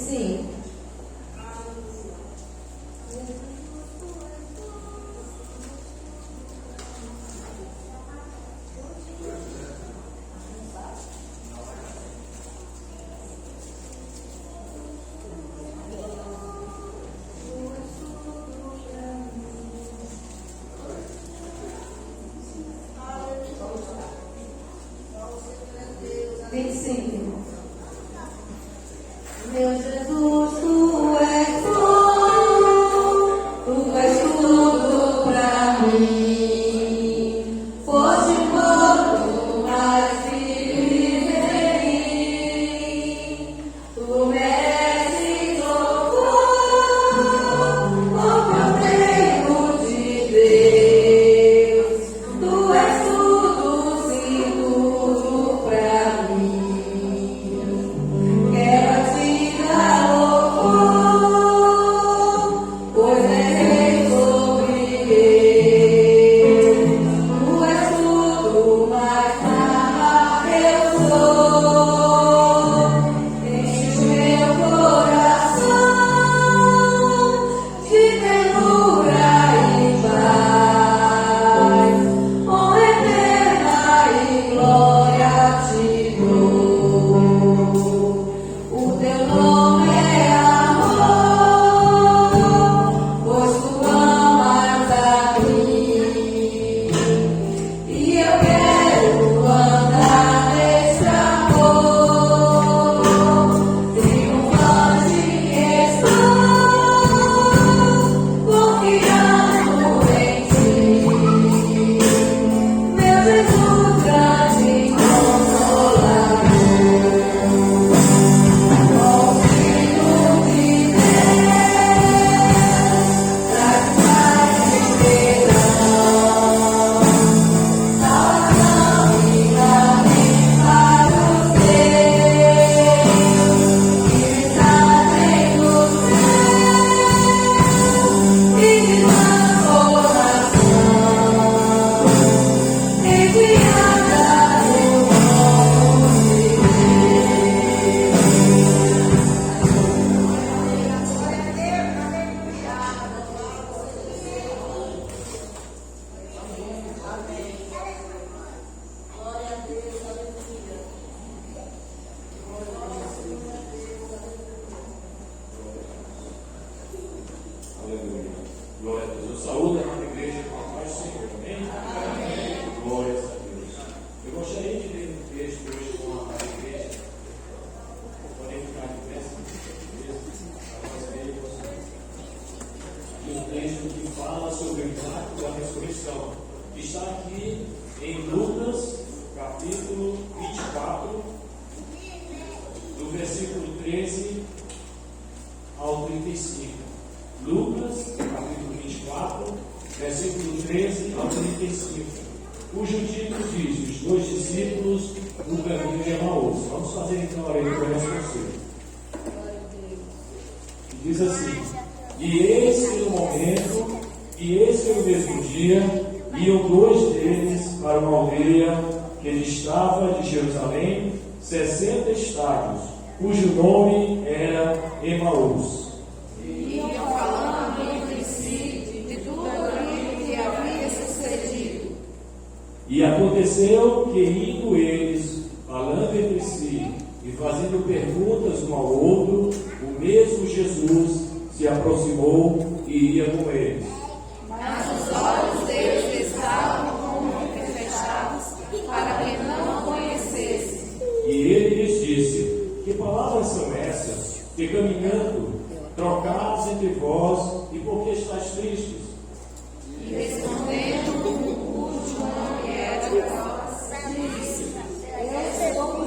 25. Meu Jesus, tu és bom, tu és tudo pra mim. Foste morto, mas vives em mim. Tu mereces louvor, Cordeiro de Deus. Tu és tudo, sim, tudo pra mim. Glória a Deus. Eu saúdo a nossa igreja com a paz do Senhor. Amém? Amém. Glória a Deus. Eu gostaria de ler um texto hoje com a igreja. Podem ficar de pé, para nós vermos. Um texto que fala sobre o impacto da ressurreição. Está aqui em Lucas, capítulo 24, do versículo 13 ao 35. Lucas, capítulo 24, versículo 13 ao 35, cujo título diz: Os dois discípulos no caminho de Emaús. Vamos fazer então a leitura responsiva. Diz assim: E esse no momento, e esse no mesmo dia, iam dois deles para uma aldeia que distava de Jerusalém 60 estádios, cujo nome era Emaús. E aconteceu que, indo eles, falando entre si e fazendo perguntas um ao outro, o mesmo Jesus se aproximou e ia com eles. Mas os olhos deles estavam como que fechados, para que não o conhecessem. E ele lhes disse: Que palavras são essas, que caminhando trocais entre vós, e por que estáis tristes? E respondendo, cujo nome era Cleopas, disse: Eu sou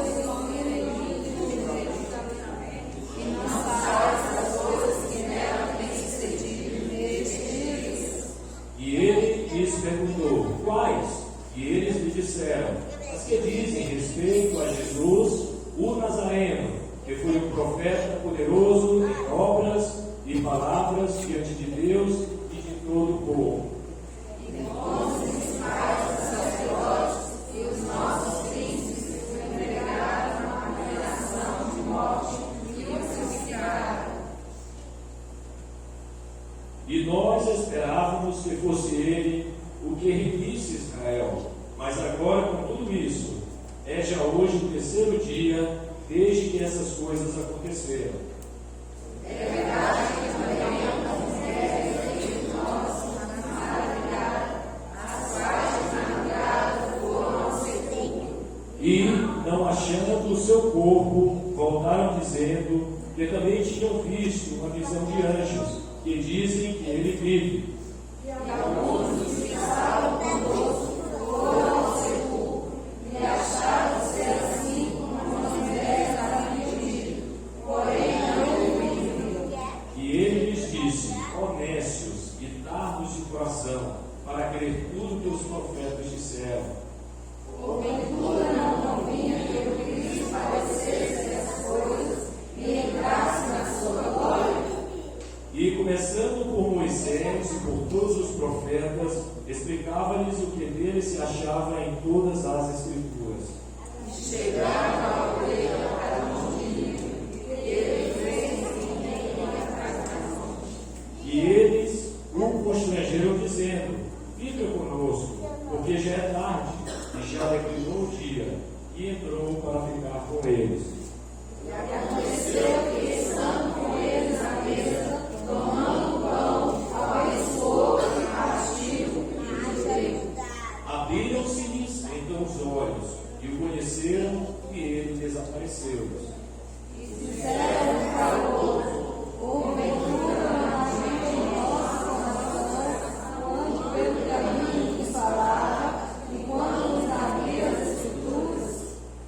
e não sabes as coisas que nela têm sucedido nestes dias. E ele lhes perguntou: Quais? E eles lhe disseram: As que dizem respeito a Jesus, o Nazareno, que foi um profeta poderoso em obras e palavras diante de Deus e de todo o povo. E com os principais sacerdotes e os nossos príncipes entregaram a condenação de morte e o crucificaram. pensávamos que fosse ele o que remisse Israel. Mas agora, com tudo isso, é já hoje o terceiro dia desde que essas coisas aconteceram. É verdade que também de nós, maravilhada, as quais de madrugada foram ao sepulcro. E, não achando o seu corpo, voltaram dizendo que também tinham visto uma visão de anjos, que dizem que ele vive. E alguns dos que estavam conosco foram ao sepulcro e acharam ser assim como Moisés havia dito, porém não o viram. E ele lhes disse: honestos e tardos de coração, para crer tudo que os profetas disseram. Porventura não convinha que o Cristo padecesse essas coisas e entrasse na sua glória? E, começando por Moisés e por todos os profetas, explicava-lhes o que dele se achava em todas as Escrituras. Chegaram a ouvir para um dia que ele fez E eles o constrangeram, dizendo: fica conosco, porque já é tarde, e já declinou o dia. E entrou para ficar com eles. E aconteceu que, estando com eles à mesa, tomando o pão, abençoou e partiu e deu. Abriram-se-lhes então os olhos, e o conheceram, e ele desapareceu. E disseram um para o outro: porventura não havia nós quando pelo caminho nos falava, e quando nos abria as Escrituras?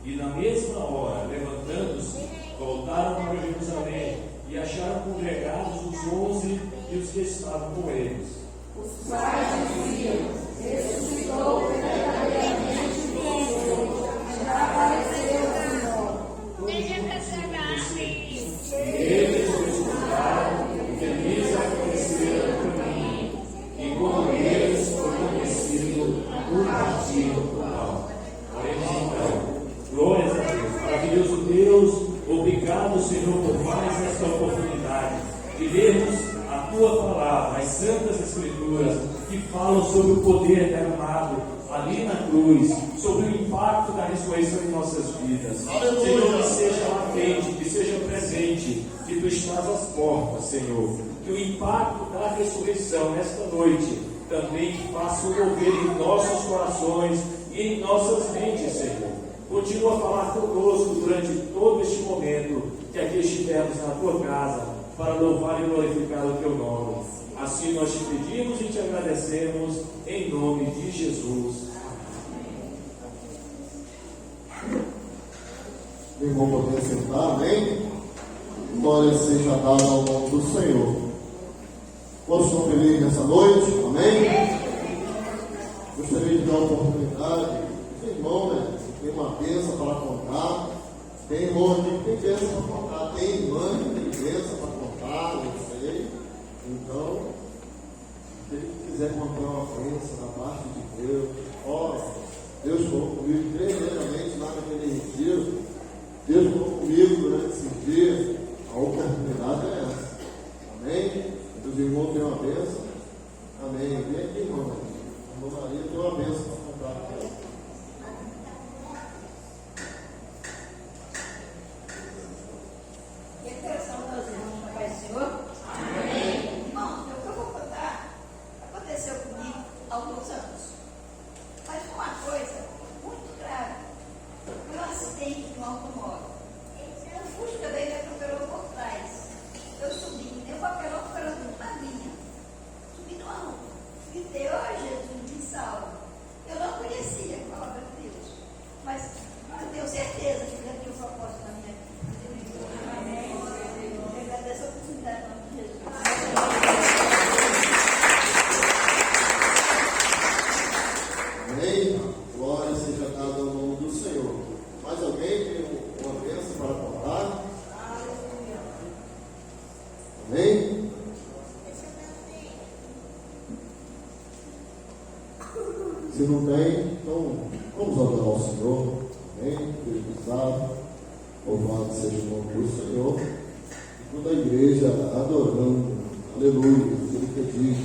E na mesma hora, levantando-se, voltaram para Jerusalém, e acharam congregados os 11 e os que estavam com eles. Os quais diziam: ressuscitou verdadeiramente do Senhor, já apareceu ao Senhor. E eles escutaram, e felizes apareceram no caminho, e com eles foi conhecido o partido do pão. Oremos então. Glórias a Deus. Maravilhoso Deus, obrigado, Senhor, por mais esta oportunidade de lermos a Tua palavra, as Santas Escrituras, que falam sobre o poder derramado ali na cruz, sobre o impacto da ressurreição em nossas vidas. Senhor, que seja latente, que seja presente, que Tu estás às portas, Senhor. Que o impacto da ressurreição nesta noite também faça mover em nossos corações e em nossas mentes, Senhor. Continua a falar conosco durante todo este momento que aqui estivermos na Tua casa para louvar e glorificar o Teu nome. Assim nós te pedimos e te agradecemos em nome de Jesus. O irmão poder sentar, amém? Glória seja dada ao nome do Senhor. Todos estão felizes nessa noite, amém? Gostaria de dar a oportunidade, irmão, né? Tem uma bênção para contar. Tem irmão aqui que tem bênção para contar. Tem irmã que tem bênção para contar, não sei. Então, se ele quiser contar uma bênção da parte de Deus, ó, Deus falou comigo tremendamente lá naquele retiro. Deus falou comigo durante esses dias. A oportunidade é essa. Amém? Os irmãos têm uma bênção. Amém. Vem aqui, irmão. A irmã Maria tem uma bênção para contar aqui. Se não tem, então vamos adorar o Senhor. Amém? Pesquisado. Louvado seja o nome do Senhor. E toda a igreja adorando. Aleluia. Aquilo que diz.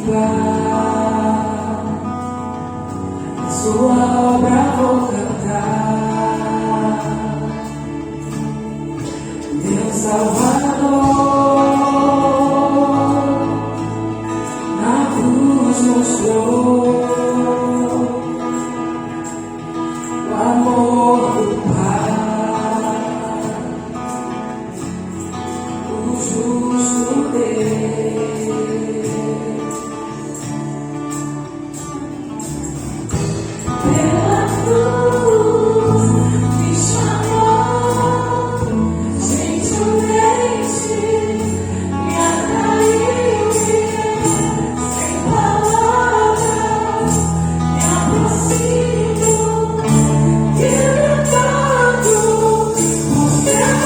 lugar, a sua obra vou cantar, meu Salvador, na cruz mostrou o amor do Pai, o justo Deus. Pela cruz me chamou, gentilmente me atraiu, sem palavras me aproximo, quebrantado por teu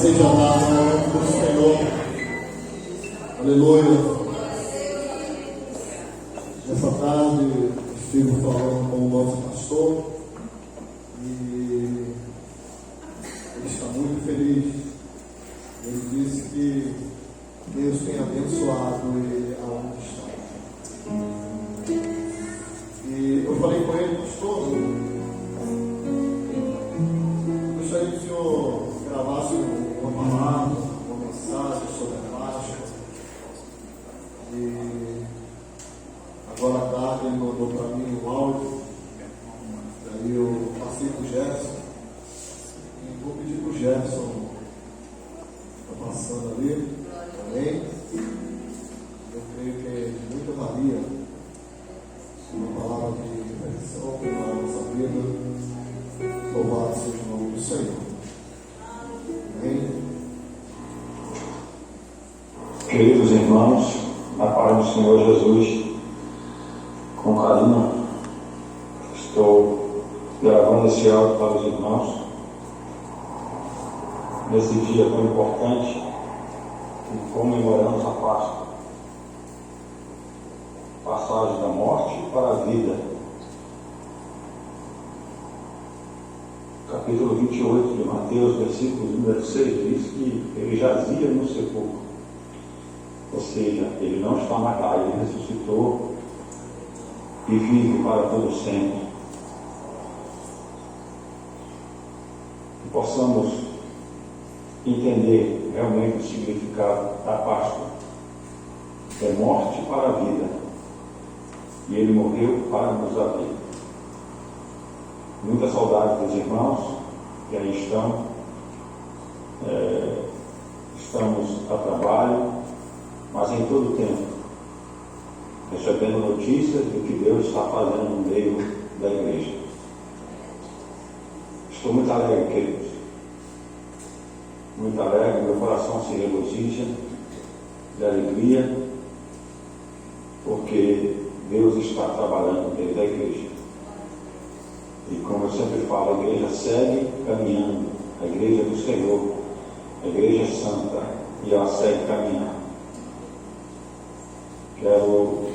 seja dada ao nome do Senhor. Aleluia. Nessa tarde estive falando com o nosso pastor e ele está muito feliz. Ele disse que Deus tem abençoado ele aonde está. E eu falei com ele, pastor, gostaria que o senhor gravasse uma palavra, uma mensagem sobre a Páscoa. E agora à tarde ele mandou para mim um áudio. Daí eu passei para o Gerson. E vou pedir para o Gerson, está passando ali. Amém? Eu creio que é de muita valia uma palavra de reflexão para a nossa vida. Louvado seja o nome do Senhor. Amém? Queridos irmãos, na paz do Senhor Jesus, com carinho, estou gravando esse áudio para os irmãos nesse dia tão importante e comemoramos a Páscoa, passagem da morte para a vida. Capítulo 28 de Mateus, versículo número 6, diz que ele jazia no sepulcro, ou seja, ele não está mais lá, ele ressuscitou e vive para todo sempre. Que possamos entender realmente o significado da Páscoa. É morte para a vida, e ele morreu para nos dar vida. Muita saudade dos irmãos que aí estão. Estamos a trabalho, mas em todo o tempo recebendo notícias do que Deus está fazendo no meio da igreja. Estou muito alegre, queridos. Muito alegre, meu coração se regozija de alegria, porque Deus está trabalhando dentro da igreja. E como eu sempre falo, a igreja segue caminhando, a igreja do Senhor, a igreja santa, e ela segue caminhando. Quero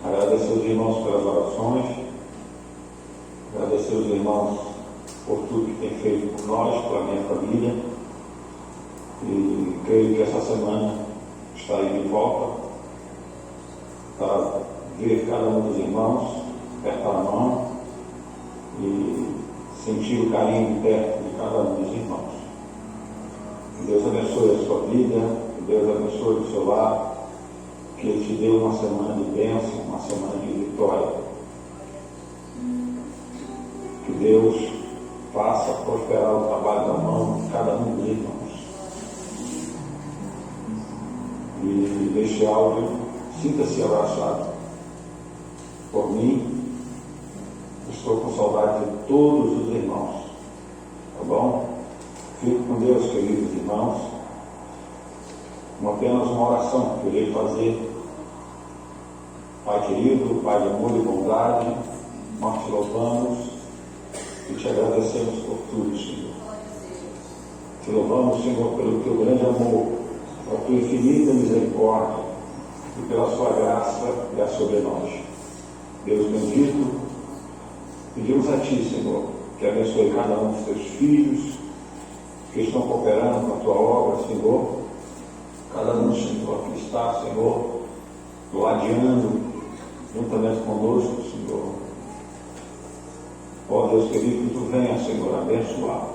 agradecer os irmãos pelas orações, agradecer os irmãos por tudo que tem feito por nós, pela minha família, e creio que essa semana estarei de volta para ver cada um dos irmãos, apertar a mão e sentir o carinho de perto de cada um dos irmãos. Que Deus abençoe a sua vida, que Deus abençoe o seu lar, que Ele te deu uma semana de bênção, uma semana de vitória. Que Deus faça prosperar o trabalho da mão de cada um dos irmãos. E neste áudio, sinta-se abraçado por mim. Estou com saudade de todos os irmãos, tá bom? Fique com Deus, queridos irmãos. Apenas uma oração que eu irei fazer. Pai querido, Pai de amor e bondade, nós te louvamos e te agradecemos por tudo, Senhor. Te louvamos, Senhor, pelo teu grande amor, pela tua infinita misericórdia e pela sua graça e a sobre nós. Deus bendito, pedimos a Ti, Senhor, que abençoe cada um dos Teus filhos que estão cooperando com a Tua obra, Senhor. Cada um, Senhor, que está, Senhor, ladeando juntamente conosco, Senhor. Ó Deus querido, que Tu venha, Senhor, abençoar.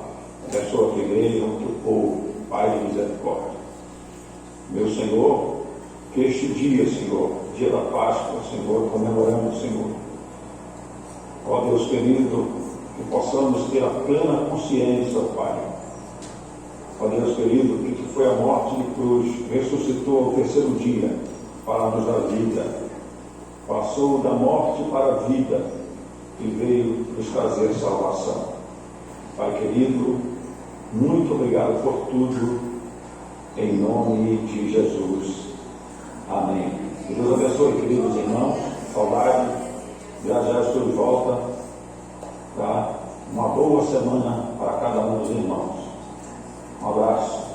Abençoa a Tua igreja, o Teu povo, Pai de misericórdia. Meu Senhor, que este dia, Senhor, dia da Páscoa, Senhor, comemoramos, Senhor. Ó Deus querido, que possamos ter a plena consciência, Pai. Ó Deus querido, que Tu foi a morte de cruz, ressuscitou ao terceiro dia para nos dar vida. Passou da morte para a vida e veio nos trazer salvação. Pai querido, muito obrigado por tudo, em nome de Jesus. Amém. Que Deus abençoe, queridos irmãos. Saudade. Já estou de volta. Tá? Uma boa semana para cada um dos irmãos. Um abraço.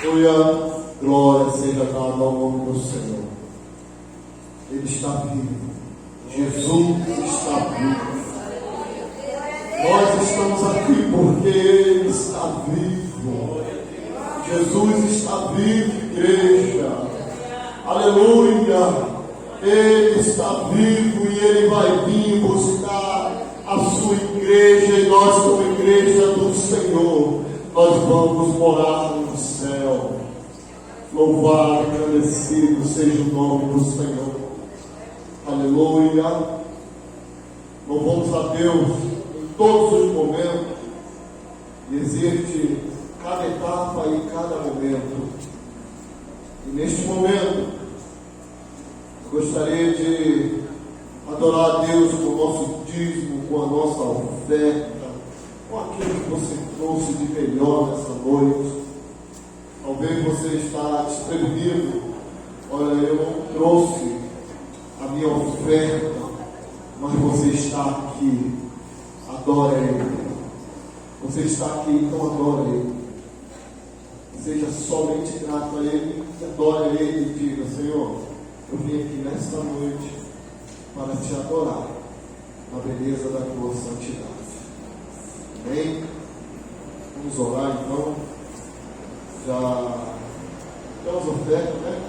Aleluia, glória seja dada ao nome do Senhor. Ele está vivo. Jesus está vivo. Nós estamos aqui porque Ele está vivo. Jesus está vivo, igreja. Aleluia. Ele está vivo e Ele vai vir buscar a sua igreja, e nós, como igreja do Senhor, nós vamos morar no céu. Louvado, agradecido seja o nome do Senhor. Aleluia. Louvamos a Deus em todos os momentos. Existe cada etapa e cada momento. E neste momento, eu gostaria de adorar a Deus com o nosso dízimo, com a nossa oferta, com aquilo que você trouxe de melhor nessa noite. Talvez você está desprevenido. Olha, eu não trouxe a minha oferta, mas você está aqui. Adora Ele. Você está aqui, então adora Ele. Seja somente grato a Ele e adore Ele e diga: Senhor, eu vim aqui nesta noite para te adorar na beleza da tua santidade. Amém? Vamos orar então. Já temos oferta, né?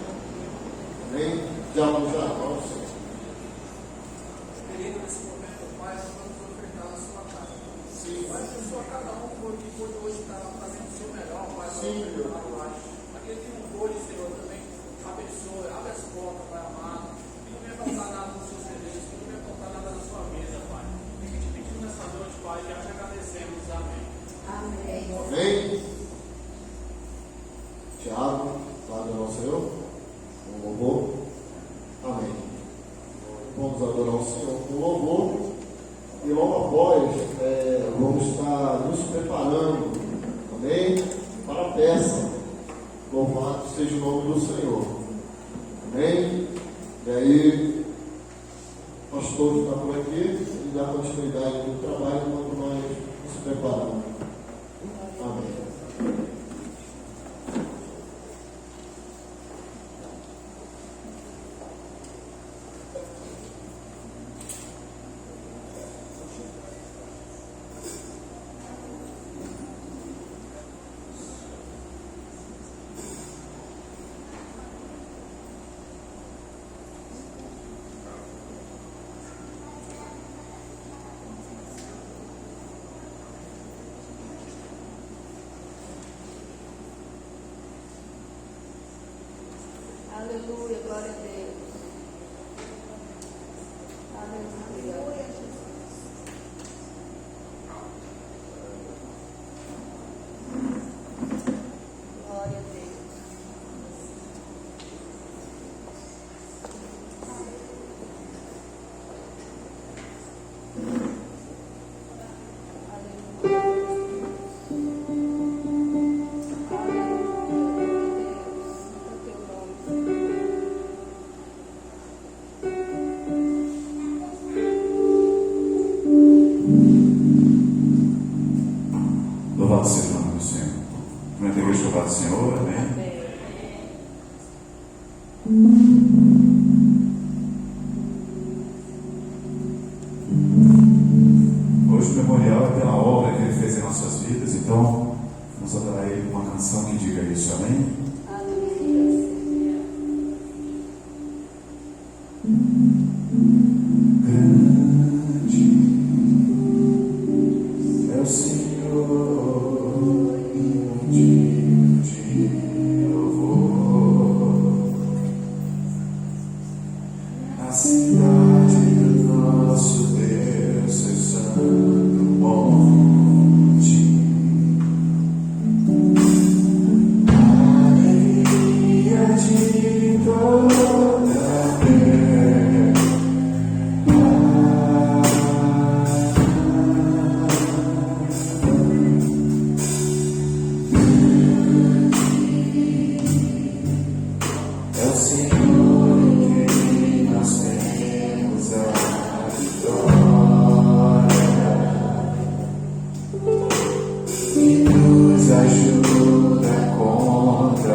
Amém? Já vamos. Querido, nesse momento, Pai, nós vamos ofertar na sua casa. Sim. Pai, abençoa cada um que por hoje está fazendo o seu melhor, Pai. Sim, meu. Aquele que não pôde, Senhor, também abençoe, abre as portas, Pai amado. Que não venha faltar nada nos seus serviços, que não venha faltar nada na sua mesa, Pai. E que te pedimos nessa noite, Pai, já te agradecemos. Amém. Amém. Amém? Tiago, Padre nosso Senhor, com louvor. Amém. Vamos adorar o Senhor com louvor. E logo após, vamos estar nos preparando, amém? Para a peça. Louvado seja o nome do Senhor. Amém? E aí, o pastor está por aqui e dá continuidade do trabalho enquanto nós nos preparamos. Amém. Aleluia, glória a Deus. Aleluia. Glória a Deus. Louvado seja o nome do Senhor. Não é Deus, louvado Senhor, amém? Hoje o memorial é pela obra que Ele fez em nossas vidas, então vamos adorar Ele com uma canção que diga isso, amém? Grande é o Senhor, digno de louvor. A cidade do nosso Deus é santo monte. A alegria de toda a terra. É o Senhor em quem nós temos a vitória, que nos ajuda contra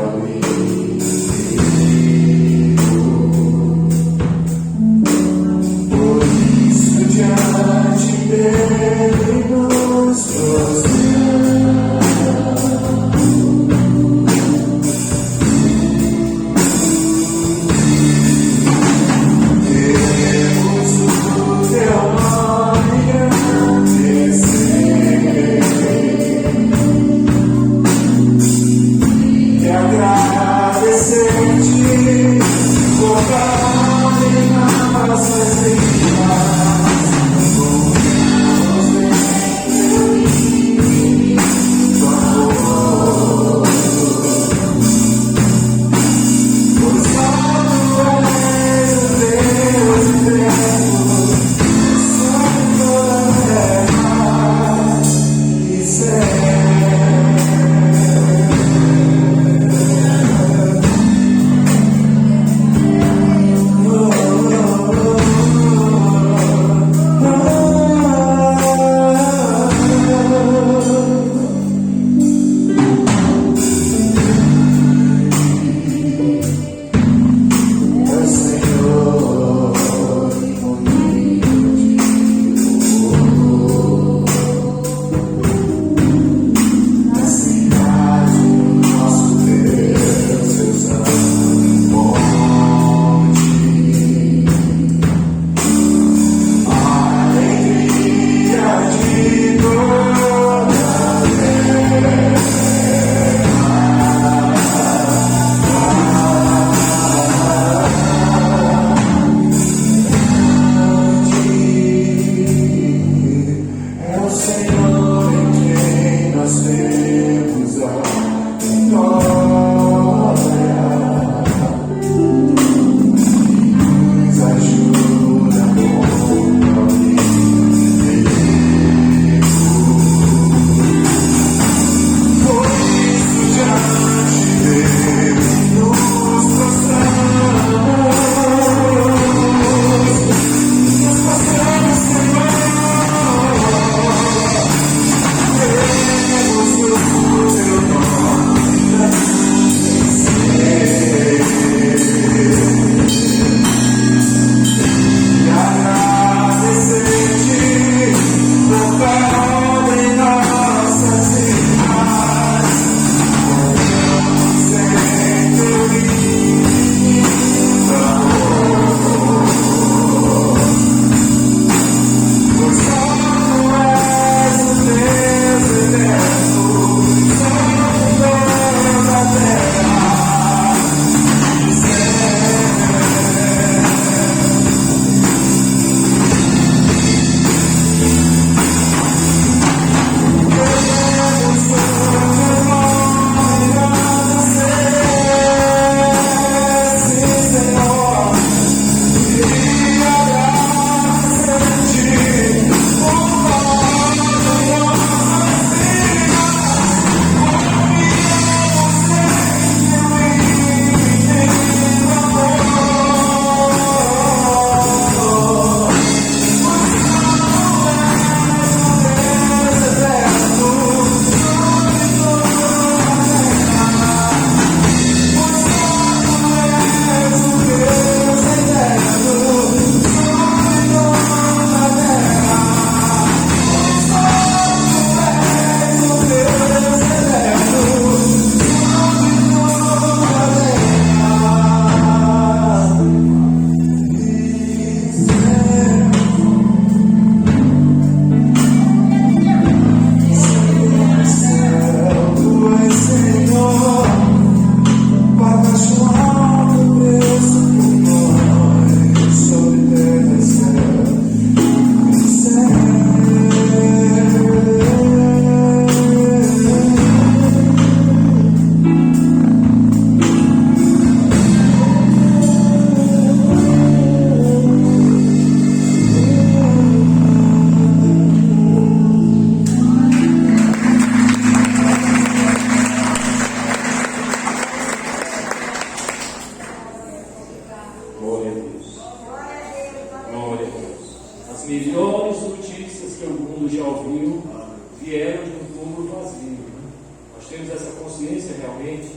temos essa consciência realmente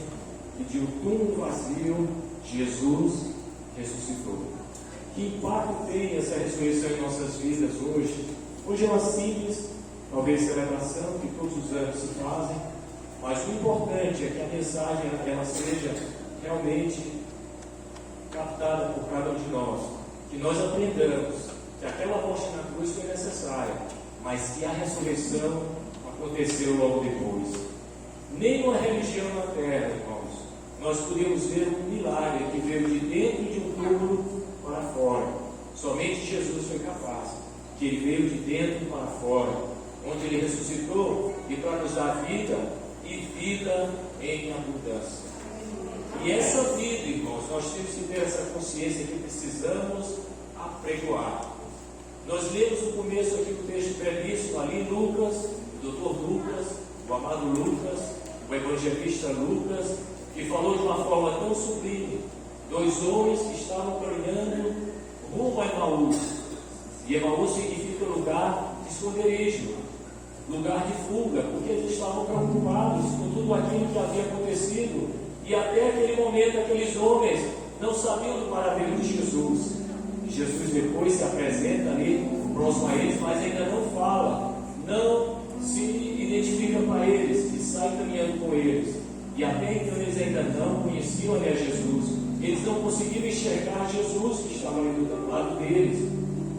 que de um túmulo vazio, Jesus ressuscitou. Que impacto tem essa ressurreição em nossas vidas hoje? Hoje é uma simples, talvez, celebração que todos os anos se fazem, mas o importante é que a mensagem ela seja realmente captada por cada um de nós, que nós aprendamos que aquela morte na cruz foi necessária, mas que a ressurreição aconteceu logo depois. Nenhuma religião na terra, irmãos, nós podemos ver um milagre que veio de dentro de um túmulo para fora. Somente Jesus foi capaz, que ele veio de dentro para fora, onde ele ressuscitou e para nos dar vida e vida em abundância. E essa vida, irmãos, nós temos que ter essa consciência que precisamos apregoar. Nós lemos o começo aqui do texto belíssimo ali em Lucas, o doutor Lucas, o amado Lucas, o evangelista Lucas, que falou de uma forma tão sublime. Dois homens que estavam caminhando rumo a Emaús. E Emaús significa lugar de esconderijo, lugar de fuga, porque eles estavam preocupados com tudo aquilo que havia acontecido. E até aquele momento, aqueles homens não sabiam do paradeiro de Jesus. E Jesus depois se apresenta ali próximo a eles, mas ainda não fala, não se identifica para eles e sai caminhando com eles. E até então eles ainda não conheciam ali a Jesus. Eles não conseguiam enxergar Jesus que estava ali do lado deles.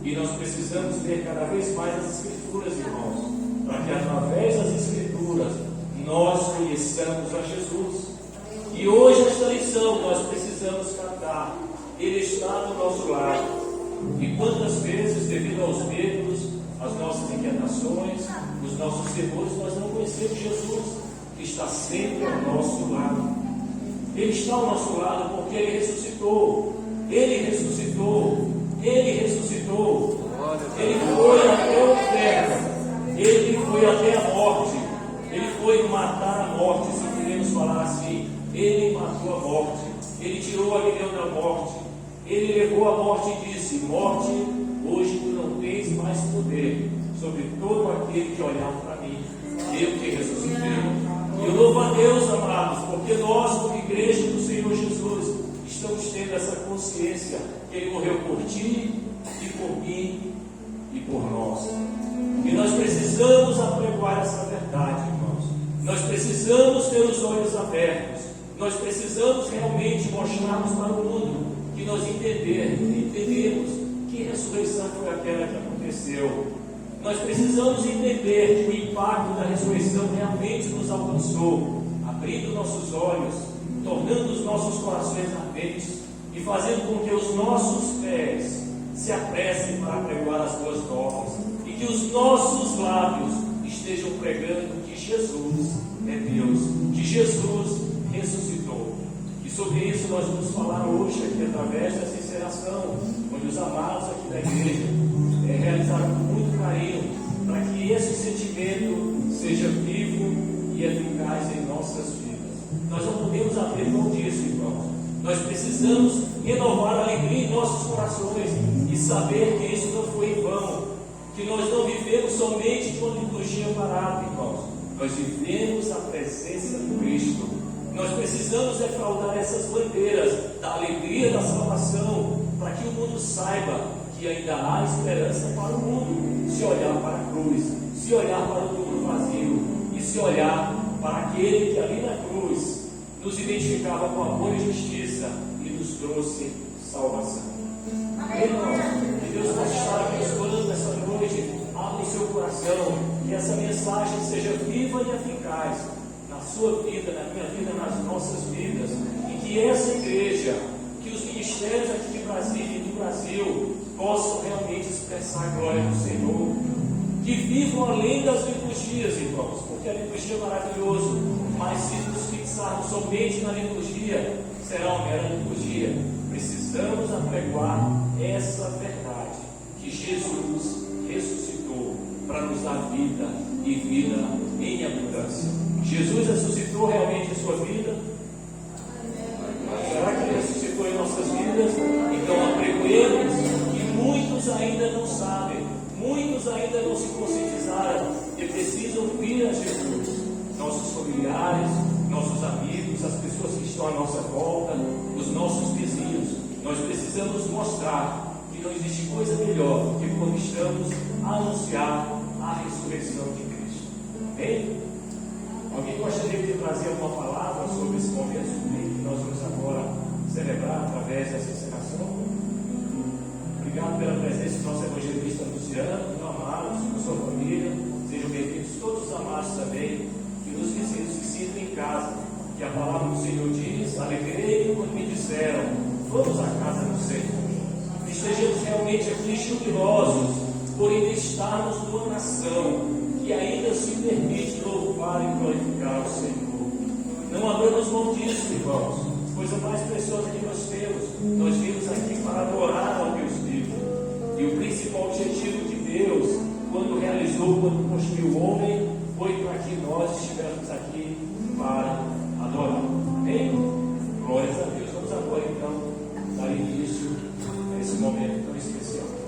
E nós precisamos ler cada vez mais as Escrituras, irmãos, para que através das Escrituras nós conheçamos a Jesus. E hoje esta lição nós precisamos captar. Ele está do nosso lado. E quantas vezes, devido aos medos, às nossas inquietações, os nossos temores, nós não conhecemos Jesus, que está sempre ao nosso lado. Ele está ao nosso lado porque Ele ressuscitou. Ele ressuscitou. Ele ressuscitou. Ele foi até o inferno. Ele foi até a morte. Ele foi matar a morte, se queremos falar assim. Ele matou a morte. Ele tirou o aguilhão da morte. Ele levou a morte e disse: morte, hoje tu não tens mais poder sobre todo aquele que olhar para mim. Eu que ressuscitei. E eu louvo a Deus, amados, porque nós, como igreja do Senhor Jesus, estamos tendo essa consciência que Ele morreu por ti e por mim e por nós. E nós precisamos apregoar essa verdade, irmãos. Nós precisamos ter os olhos abertos. Nós precisamos realmente mostrarmos para o mundo que nós entendemos que ressurreição foi aquela que aconteceu. Nós precisamos entender que o impacto da ressurreição realmente nos alcançou, abrindo nossos olhos, tornando os nossos corações ardentes e fazendo com que os nossos pés se apressem para pregoar as boas novas e que os nossos lábios estejam pregando que Jesus é Deus, que Jesus ressuscitou. E sobre isso nós vamos falar hoje aqui através dessa encenação, onde os amados aqui da igreja realizaram com muito carinho para que esse sentimento seja vivo e eficaz em nossas vidas. Nós não podemos abrir mão disso, irmãos. Nós precisamos renovar a alegria em nossos corações e saber que isso não foi em vão, que nós não vivemos somente de uma liturgia parada, irmãos. Nós vivemos a presença de Cristo. Nós precisamos defraudar essas bandeiras da alegria da salvação, para que o mundo saiba que ainda há esperança para o mundo, se olhar para a cruz, se olhar para o túmulo vazio e se olhar para aquele que ali na cruz nos identificava com amor e justiça e nos trouxe salvação. Irmãos, que Deus possa estar abençoando essa noite. Abra o seu coração, que essa mensagem seja viva e eficaz na sua vida, na minha vida, nas nossas vidas, e que essa igreja, que os ministérios aqui de Brasília e do Brasil possam realmente expressar a glória do Senhor, que vivam além das liturgias, irmãos, porque a liturgia é maravilhosa, mas se nos fixarmos somente na liturgia, será uma mera liturgia. Precisamos apregoar essa verdade, que Jesus ressuscitou para nos dar vida e vida em abundância. Jesus ressuscitou realmente em sua vida? Será que Ele ressuscitou em nossas vidas? Então apregoemos, que muitos ainda não sabem, muitos ainda não se conscientizaram que precisam vir a Jesus. Nossos familiares, estão à nossa volta, os nossos vizinhos. Nós precisamos mostrar que não existe coisa melhor do que quando estamos a anunciar a ressurreição de Cristo. Amém? Alguém gostaria de trazer alguma palavra sobre esse momento que nós vamos agora celebrar através dessa encenação? Obrigado pela presença do nosso evangelista Luciano, meu amado, com sua família. Sejam bem-vindos todos os amados também, e os vizinhos que sintam em casa, que a palavra do Senhor diz: alegrei quando me disseram, vamos à casa do Senhor. Estejamos realmente aqui jubilosos por ainda estarmos numa nação que ainda se permite louvar e glorificar o Senhor. Não abramos mão disso, irmãos. Coisa mais preciosa que nós temos. Nós viemos aqui para adorar ao Deus vivo. E o principal objetivo de Deus, quando construiu o homem, foi para que nós estivéssemos aqui para adorar. Amém? Glórias a Deus. Vamos agora então dar início a esse momento tão especial.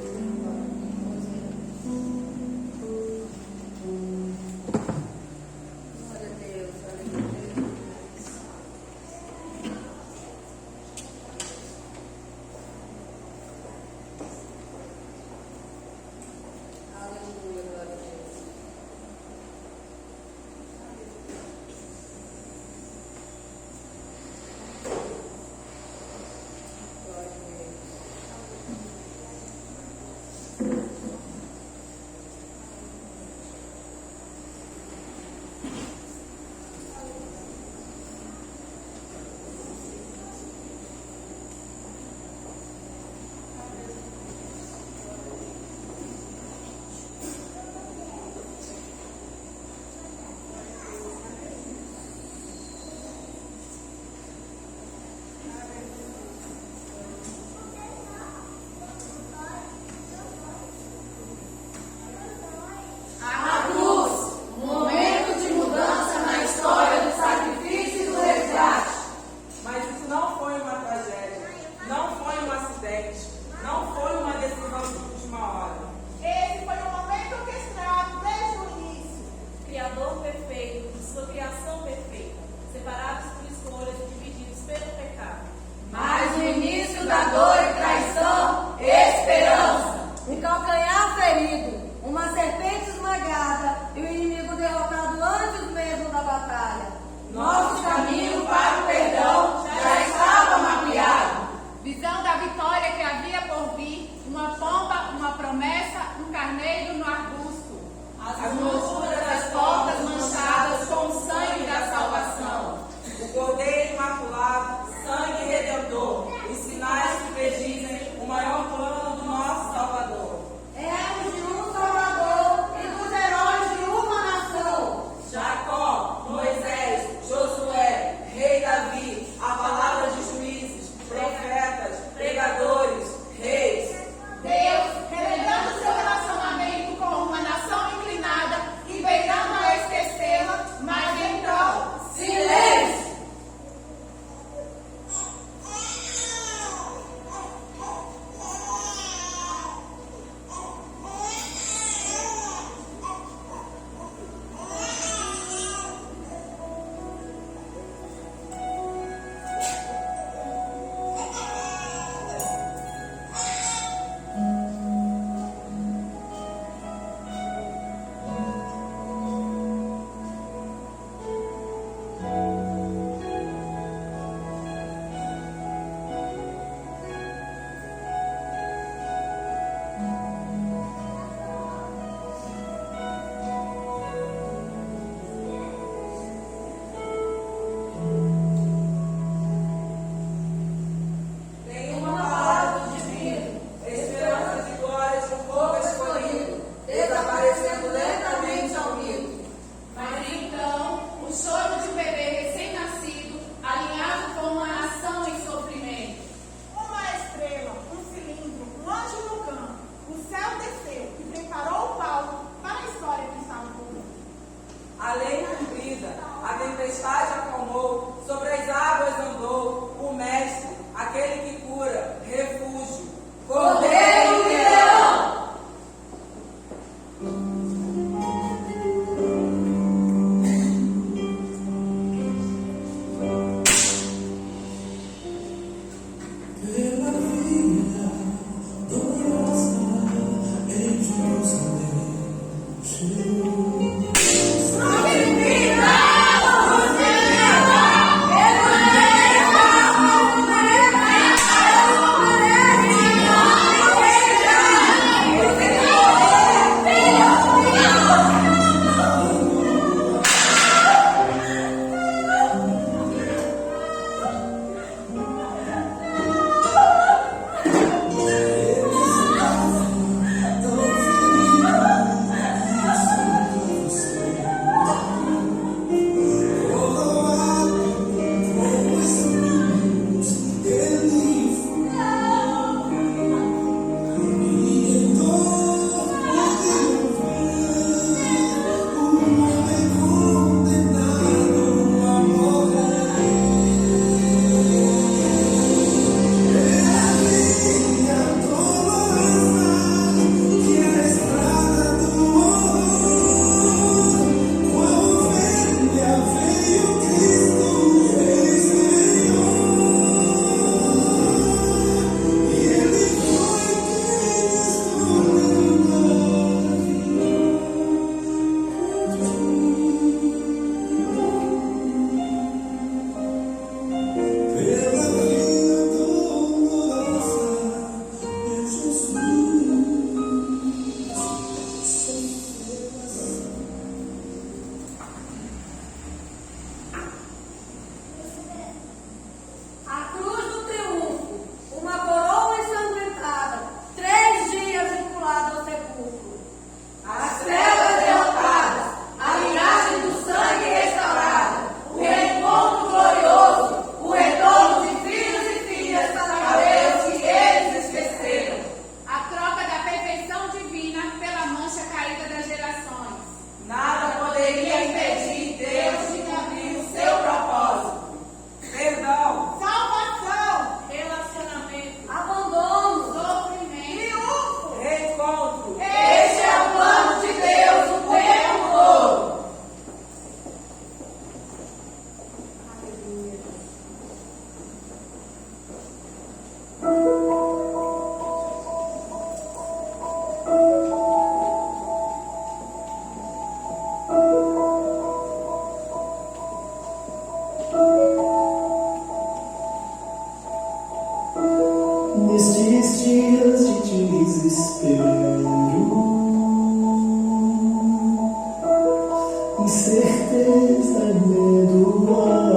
medo mais.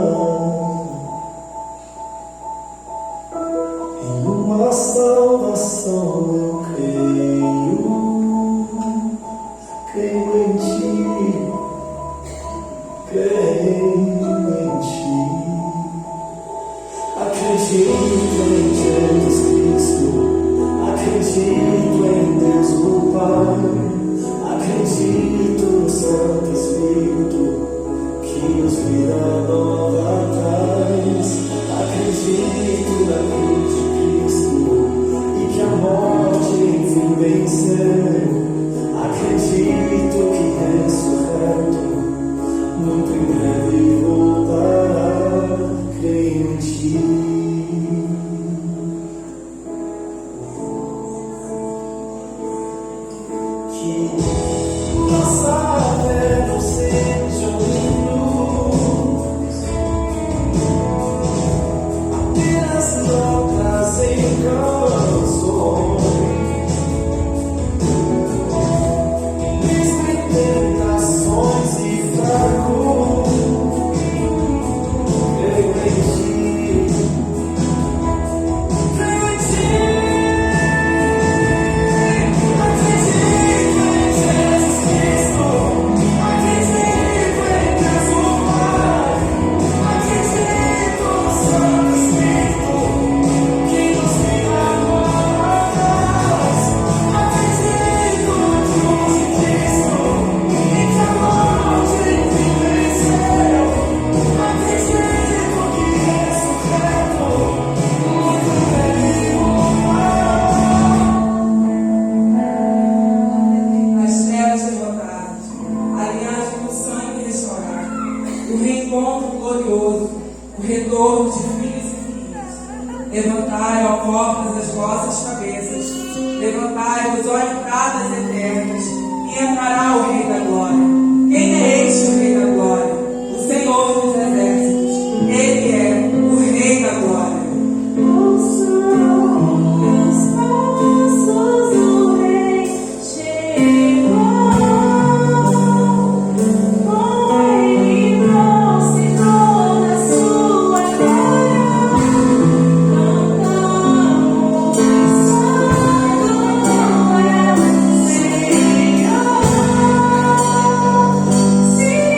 Em uma salvação eu creio em ti, creio em ti. Acredito em Jesus Cristo, acredito em Deus o Pai, acredito no Santo Espírito que nos vida nova traz. Acredito na cruz de Cristo e que a morte enfim venceu. Acredito que ressurreto muito em breve voltará. Creio em ti. Que nossa fé não seja luz, apenas notas em canções, mesmo em tentações e fracos. Creio em ti, creio em ti. Acredito em Jesus Cristo, acredito em Deus o Pai, acredito no Santo Espírito que nos guia nova paz. Acredito na cruz de Cristo e que a morte enfim venceu. Acredito que ressurreto muito breve voltará. As trevas derrotadas, a linhagem do sangue restaurada, o reencontro glorioso, o retorno de filhos e filhas. Levantai, ó portas, as vossas cabeças, levantai os olhadas eternas, e entrará o Rei da Glória. Quem é este o Rei da Glória? O Senhor dos Exércitos. Ele é o Rei da Glória. Ouçam os passos do Rei chegou, foi e prostrou na sua glória. Cantamos Santo é o Senhor, sim,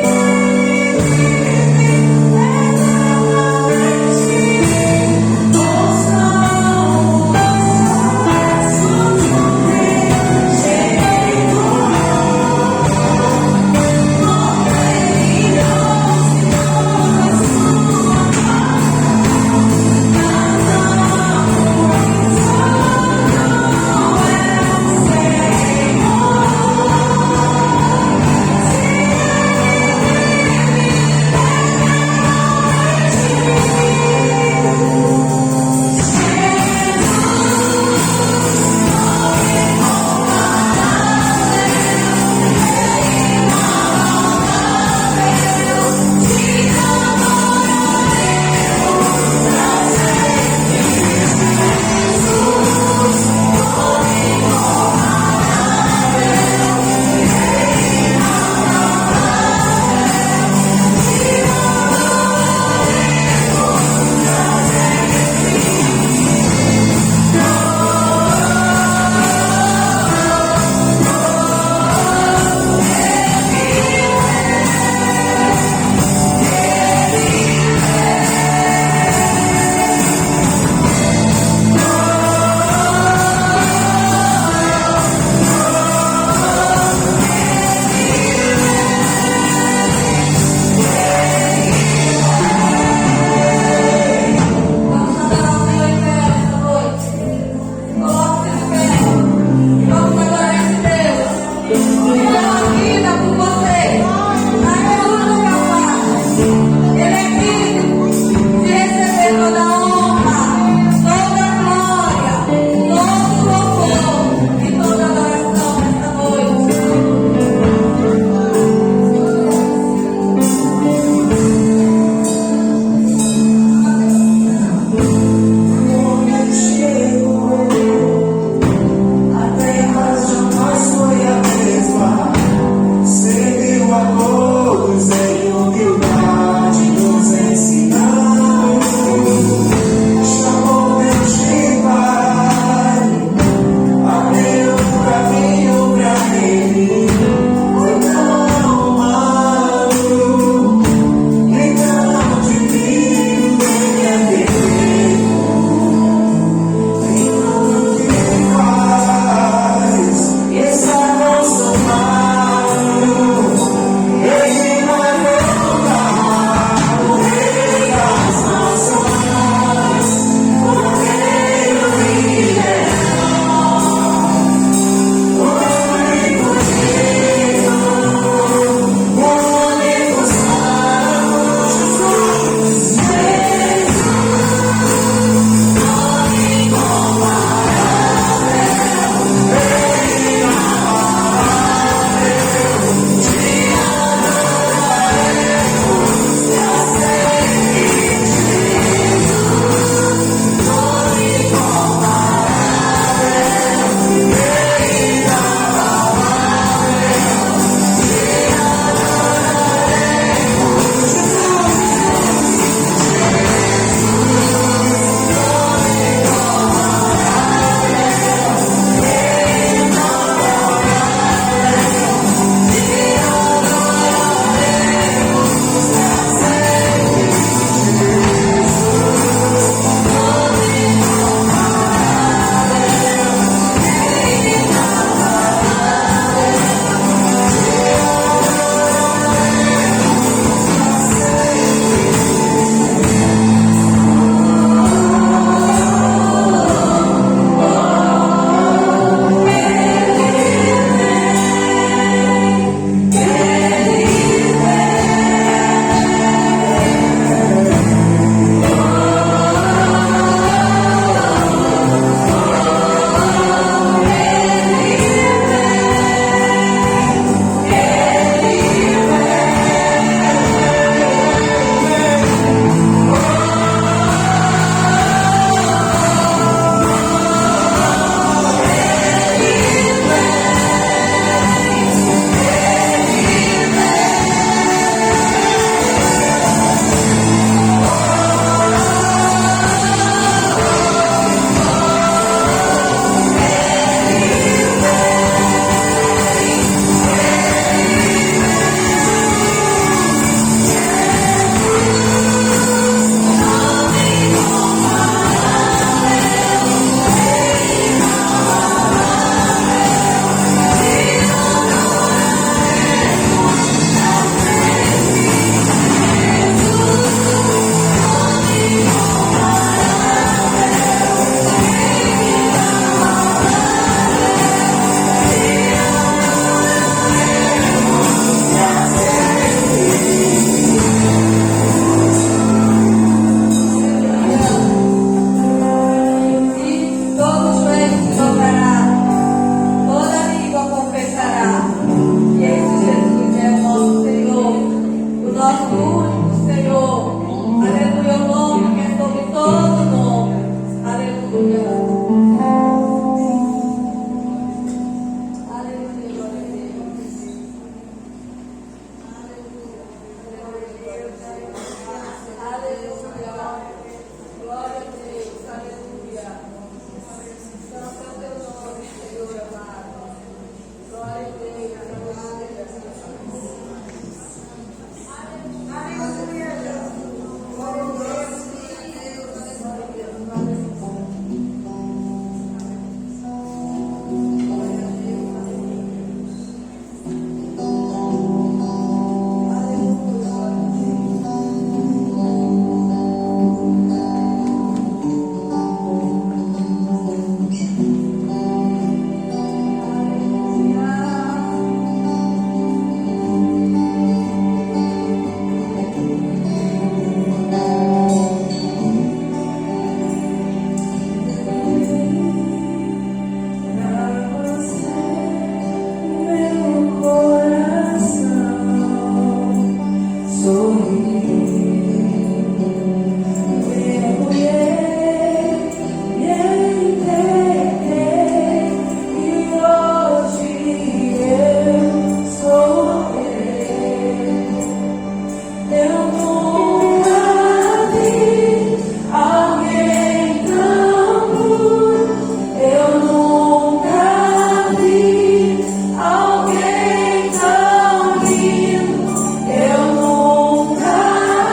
Alguém tão lindo, eu nunca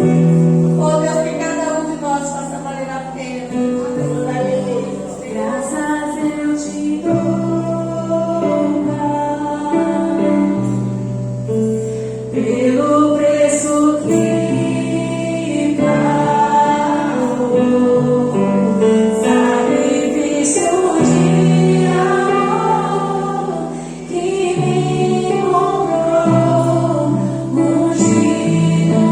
Oh Deus, que cada um de nós faça valer a pena. Graças eu te dou, Pai, pelo preço que pagou, sacrifício de amor que me comprou, ungido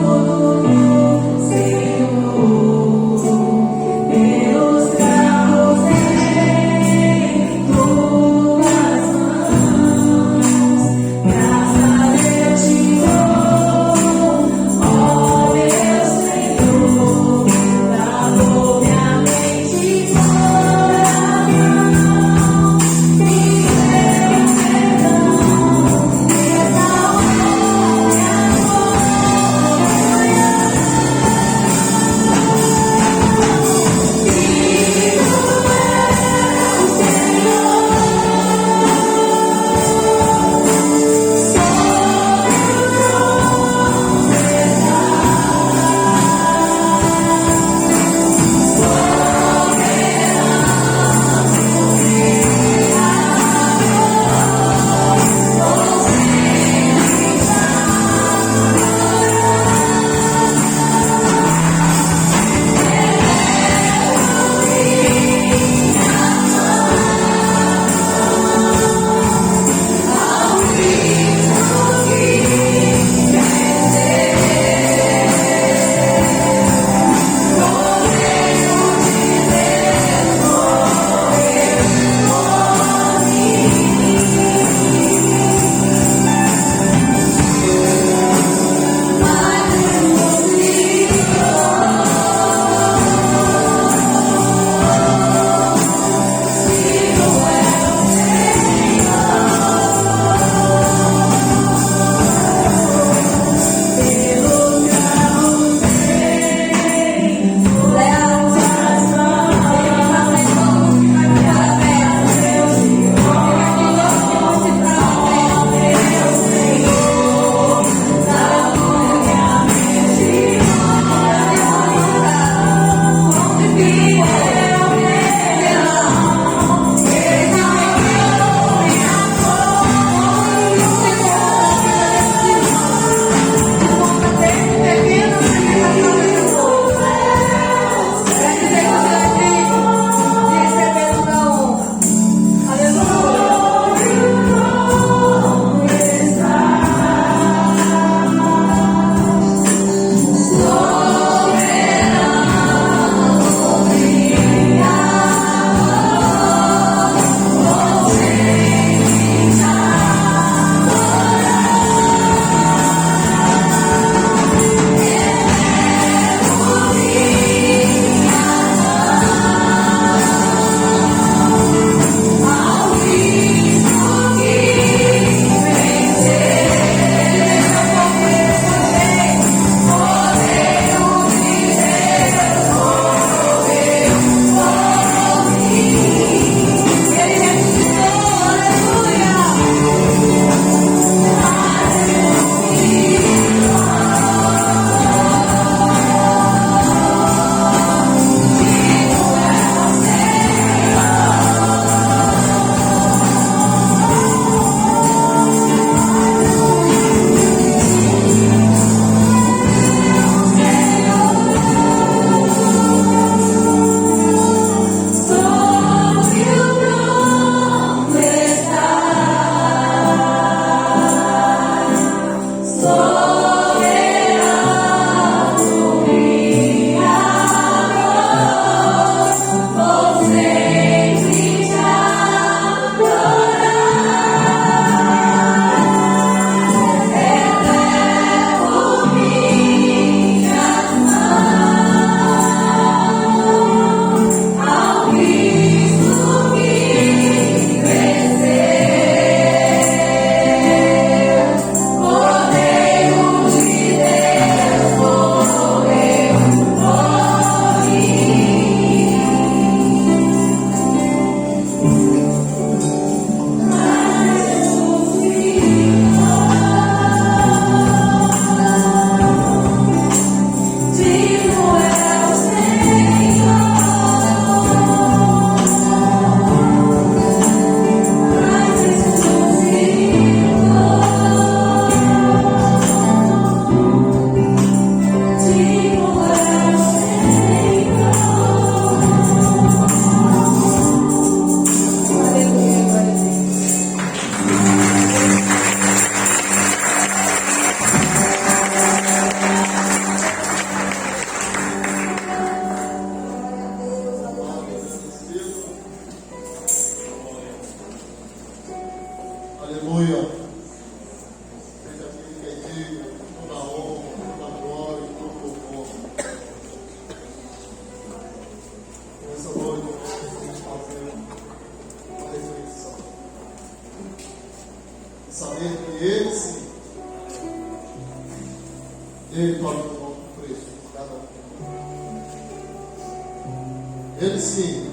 Ele sim,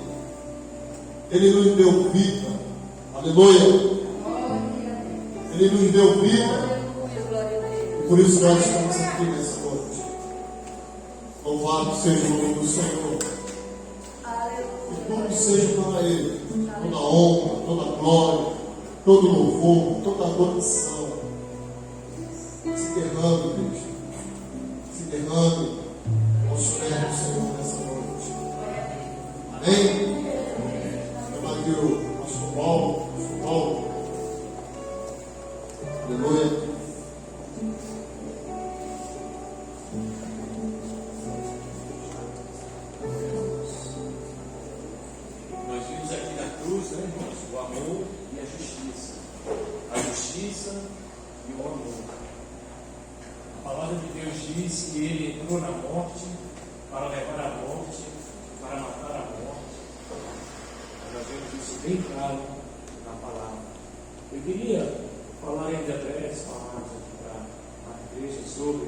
Ele nos deu vida. Aleluia. Ele nos deu vida. E por isso nós estamos aqui nessa noite. Louvado seja o nome do Senhor. Que tudo seja para Ele. Toda honra, toda glória, todo louvor, toda adoração. Se derrame, Cristo. Se derrame aos pés do Senhor nessa noite. Amém? Eu aqui o pastor Paulo. Aleluia. Nós vimos aqui na cruz, né, irmãos, o amor e a justiça. A justiça e o amor. A palavra de Deus diz que Ele entrou na morte para levar a morte, para matar a morte. Nós vemos isso bem claro na palavra. Eu queria falar ainda breves palavras aqui para a igreja sobre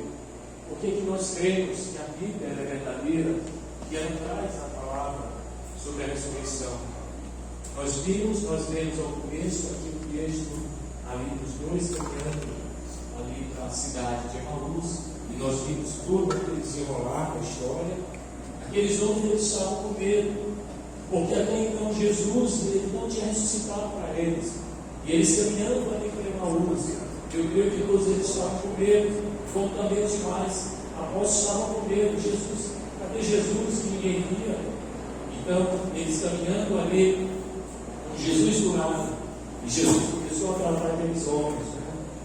o que nós cremos que a Bíblia é verdadeira e ela traz a palavra sobre a ressurreição. Nós lemos ao começo aqui o texto ali dos dois caminhando ali para a cidade de Emaús, e nós vimos todo aquele desenrolar da história. Aqueles homens eles estavam com medo, porque até então Jesus ele não tinha ressuscitado para eles, e eles caminhando ali para Emaús. Eu creio que todos eles estavam com medo, como também os demais apóstolos estavam com medo. Jesus, cadê Jesus que ninguém via? Então, eles caminhando ali, com Jesus do lado, e Jesus começou a tratar aqueles homens.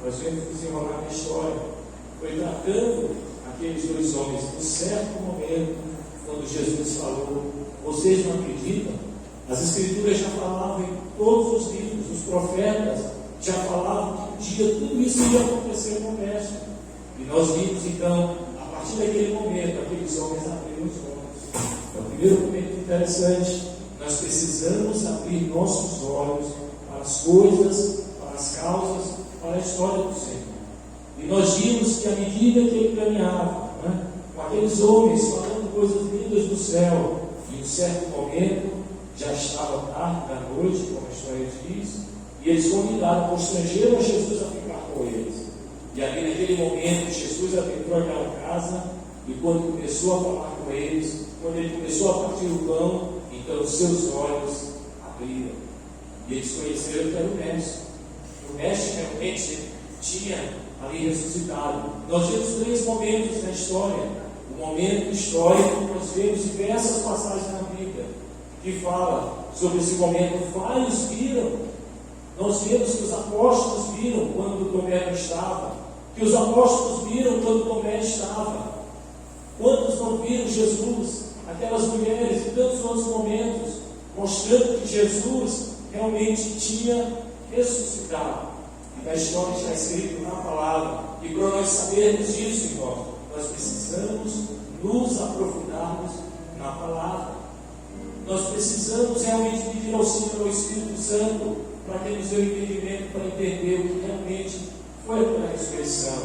Nós vemos desenrolar a história. Foi tratando aqueles dois homens. Em certo momento, quando Jesus falou, vocês não acreditam? As Escrituras já falavam em todos os livros, os profetas já falavam que um dia tudo isso ia acontecer no Mestre. E nós vimos então, a partir daquele momento, aqueles homens abriram os olhos. É o primeiro momento interessante. Nós precisamos abrir nossos olhos para as coisas, para as causas, para a história do Senhor. E nós vimos que à medida que ele caminhava, com aqueles homens falando coisas lindas do céu, e em um certo momento, já estava tarde da noite, como a história diz, e eles constrangeram Jesus a ficar com eles. E ali naquele momento, Jesus adentrou aquela casa, e quando começou a falar com eles, quando ele começou a partir o pão, então os seus olhos abriram. E eles conheceram que era o Mestre. O Mestre realmente tinha ali ressuscitado. Nós vemos três momentos na história. O momento histórico, nós vemos diversas passagens na Bíblia que fala sobre esse momento. Vários viram. Nós vemos que os apóstolos viram quando Tomé não estava, que os apóstolos viram quando Tomé estava. Quantos não viram Jesus? Aquelas mulheres e tantos outros momentos, mostrando que Jesus realmente tinha ressuscitado. E na história está escrito na palavra. E para nós sabermos disso, irmão, nós precisamos nos aprofundarmos na palavra. Nós precisamos realmente pedir auxílio ao Espírito Santo para que nos dê o entendimento, para entender o que realmente foi a ressurreição,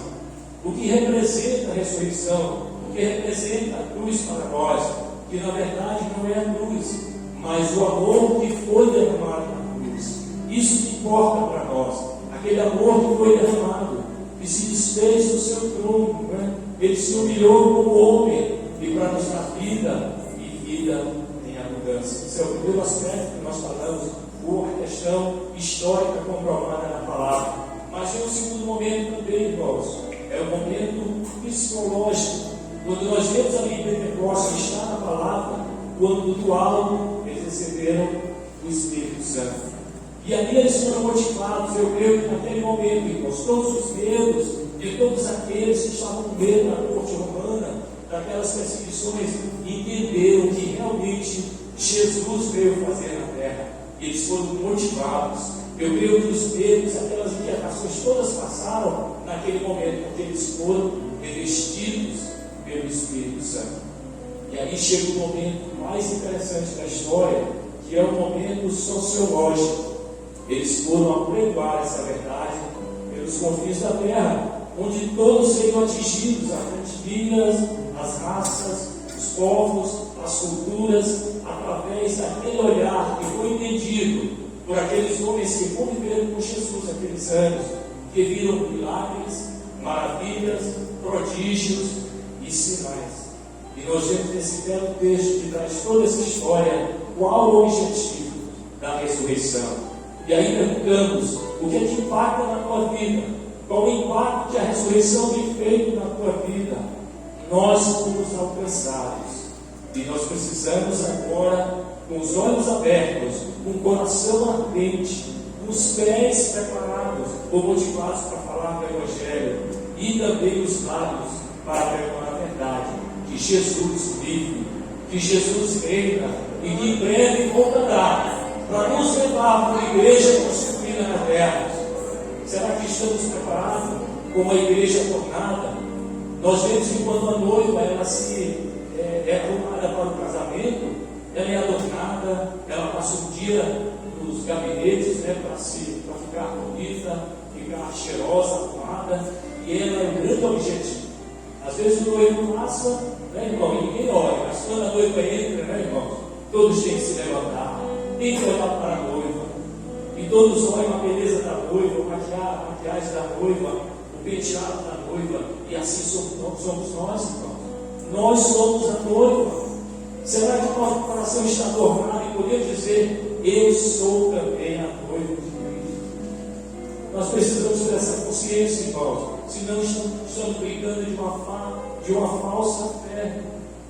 o que representa a ressurreição, o que representa a cruz para nós, que na verdade não é a cruz, mas o amor que foi derramado na cruz. Isso que importa para nós, aquele amor que foi derramado, que se desfez do seu trono, ele se humilhou como homem, e para nos dar vida, e vida em abundância. Esse é o primeiro aspecto que nós falamos, a questão histórica comprovada na palavra. Mas tem um segundo momento também, irmãos, é o momento psicológico, quando nós vemos a Bíblia de Pentecostes, que está na palavra, quando do alto eles receberam o Espírito Santo. E ali eles foram motivados. Eu creio que naquele momento, irmãos, todos os medos de todos aqueles que estavam com medo da corte romana, daquelas perseguições, entenderam que realmente Jesus veio fazer na terra. Eles foram motivados. Eu creio que os medos, aquelas inquietações todas passaram naquele momento, porque eles foram revestidos pelo Espírito Santo. E aí chega o momento mais interessante da história, que é o momento sociológico. Eles foram apregoar essa verdade pelos confins da terra, onde todos seriam atingidos, as etnias, as raças, os povos, as culturas, através daquele olhar que foi entendido por aqueles homens que conviveram com Jesus naqueles anos, que viram milagres, maravilhas, prodígios e sinais. E nós vemos nesse belo texto que traz toda essa história, qual o objetivo da ressurreição. E aí perguntamos, o que é que impacta na tua vida? Qual o impacto que a ressurreição tem feito na tua vida? Nós fomos alcançados. E nós precisamos agora, com os olhos abertos, com o coração ardente, com os pés preparados ou motivados para falar do Evangelho, e também os lábios para preparar a verdade, que Jesus vive, que Jesus reina e que em breve voltará para nos levar para uma igreja constituída na terra. Será que estamos preparados com uma igreja tornada? Nós vemos que quando a noiva ela é arrumada para o casamento, ela é adornada, ela passa um dia nos gabinetes, para ficar bonita, ficar cheirosa, arrumada, e ela é o grande objetivo. Às vezes o noivo passa, irmão, e ninguém olha, mas quando a noiva entra, irmão, todos têm que se levantar, tem que olhar para a noiva, e todos olham a beleza da noiva, a maquiagem da noiva, o penteado da noiva, e assim somos nós, irmãos. Nós somos a noiva. Será que o nosso coração está adornado e podemos dizer, eu sou também a noiva de Cristo? Nós precisamos ter essa consciência, irmãos, senão estamos brincando de uma falsa fé.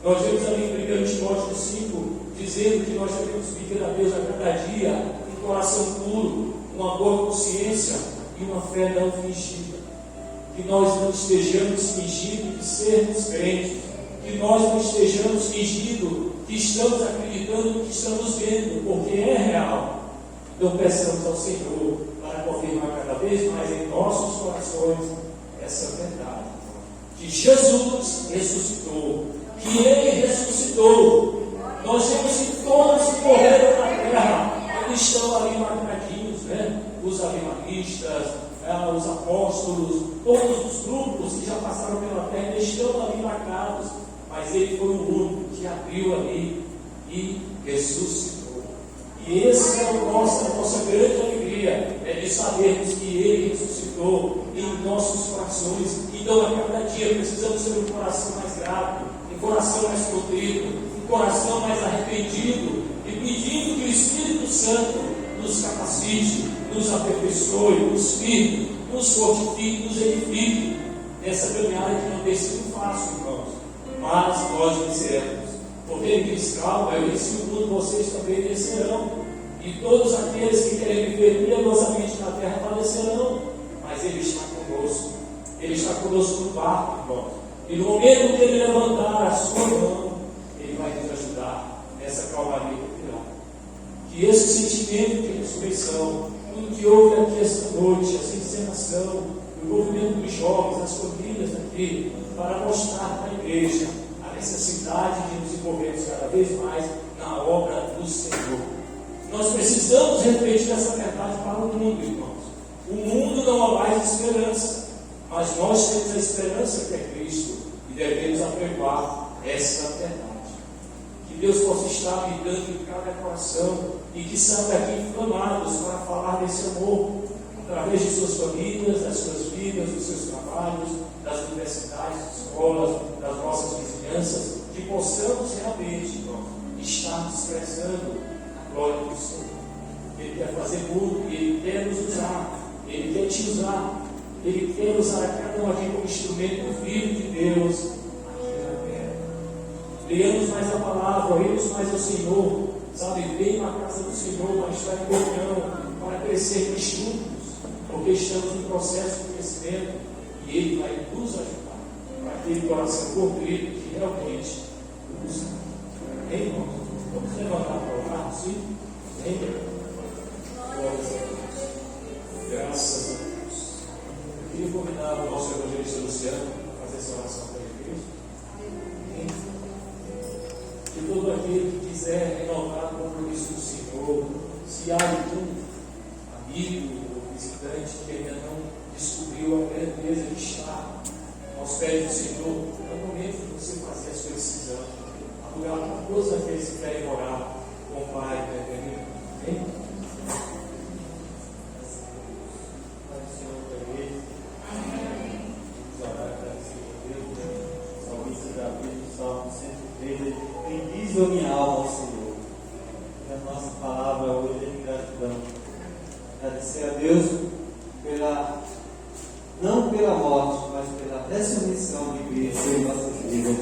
Nós vemos ali em 1 Timóteo 5, dizendo que nós devemos viver a Deus a cada dia, um coração puro, uma boa consciência e uma fé não fingida. Que nós não estejamos fingindo de sermos crentes, que nós não estejamos fingindo que estamos acreditando no que estamos vendo, porque é real. Então peçamos ao Senhor para confirmar cada vez mais em nossos corações essa verdade. Que Jesus ressuscitou, que Ele ressuscitou. Nós vemos que todos que morreram na terra, eles estão ali marcadinhos, os avivalistas, os apóstolos, todos os grupos que já passaram pela terra estão ali marcados, mas Ele foi o único que abriu ali e ressuscitou. E essa é a nossa grande alegria, é de sabermos que Ele ressuscitou em nossos corações. Então a cada dia precisamos ter um coração mais grato, um coração mais contrito, um coração mais arrependido, e pedindo que o Espírito Santo nos capacite, nos aperfeiçoe, nos firme, nos fortifique, nos edifique nessa caminhada que não tem sido fácil, irmãos, mas nós venceremos, porque Ele diz, calma, eu venci o mundo, vocês também vencerão, e todos aqueles que querem viver piedosamente na terra padecerão, mas Ele está conosco, Ele está conosco no barco, irmãos, e no momento que Ele levantar a sua mão, Ele vai nos ajudar nessa calmaria que virá. Que esse sentimento de ressurreição, tudo que houve aqui esta noite, essa encenação, o envolvimento dos jovens, as famílias aqui, para mostrar para a igreja a necessidade de nos envolvermos cada vez mais na obra do Senhor. Nós precisamos refletir essa verdade para o mundo, irmãos. O mundo não há mais esperança, mas nós temos a esperança que é Cristo e devemos apregoar essa verdade. Que Deus possa estar habitando em cada coração e que saiam daqui inflamados para falar desse amor, através de suas famílias, das suas vidas, dos seus trabalhos, das universidades, das escolas, das nossas vizinhanças, que possamos realmente, irmãos, estar expressando a glória do Senhor. Ele quer fazer muito, Ele quer nos usar, Ele quer te usar, Ele quer usar cada um aqui como instrumento vivo de Deus aqui na terra. Leamos mais a palavra, oremos mais ao Senhor, sabe, venham à casa do Senhor, para estar em comunhão, para crescer em estudos, porque estamos em processo de crescimento e Ele vai nos ajudar para aquele coração contrito que realmente busca. Amém, irmãos? Vamos levantar para orar, sim? Amém? Graças a Deus. Eu queria convidar o nosso evangelista Luciano para fazer essa oração para a igreja. Amém? Que todo aquele que quiser renovar o compromisso do Senhor, se há algum amigo ou visitante que ainda não descobriu a grandeza de estar aos pés do Senhor, é o momento de você fazer a sua decisão. A lugar para todos aqueles que querem orar com o Pai, amém? Pai do Senhor, para ele. Vamos orar, agradecer a Deus. Salmista Davi, no Salmo 103, bendize a minha alma ao Senhor. E a nossa palavra hoje é de gratidão. Agradecer a Deus não pela morte, mas pela ressurreição de Cristo em nossas vidas.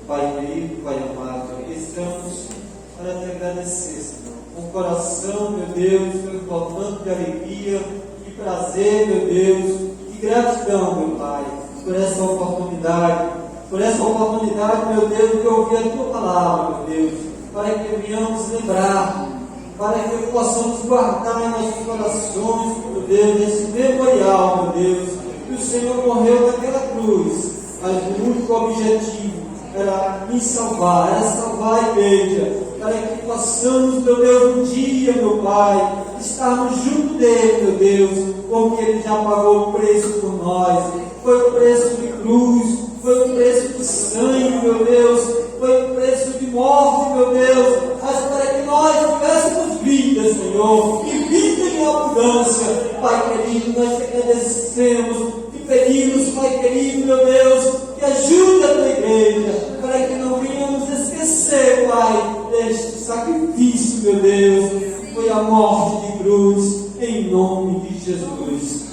Pai querido, Pai amado, estamos para te agradecer, Senhor. Com o coração, meu Deus, transbordando de alegria, de prazer, meu Deus, de gratidão, meu Pai, por essa oportunidade, meu Deus, de ouvir a tua palavra, meu Deus, para que venhamos lembrar, para que possamos guardar em nossos corações, meu Deus, esse memorial, meu Deus, que o Senhor morreu naquela cruz, mas o único objetivo era me salvar, era salvar a igreja, para que possamos, meu Deus, um dia, meu Pai, estarmos junto dele, meu Deus, porque ele já pagou o preço por nós. Foi o preço de cruz, foi o preço de sangue, meu Deus, foi o preço de morte, meu Deus, mas para que nós tivéssemos vida, Senhor, e vida em abundância. Pai querido, nós te agradecemos, te pedimos, Pai querido, meu Deus, que ajude a tua igreja, para que não venhamos esquecer, Pai, deste sacrifício, meu Deus, que foi a morte de cruz, em nome de Jesus.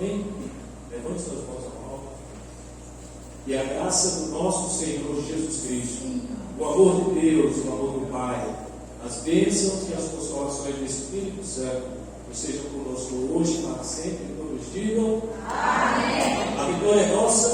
Amém. Levante suas mãos ao alto. E a graça do nosso Senhor Jesus Cristo, o amor de Deus, o amor do Pai, as bênçãos e as consolações do Espírito Santo, sejam conosco hoje, para sempre, e todos digam amém. A vitória é nossa.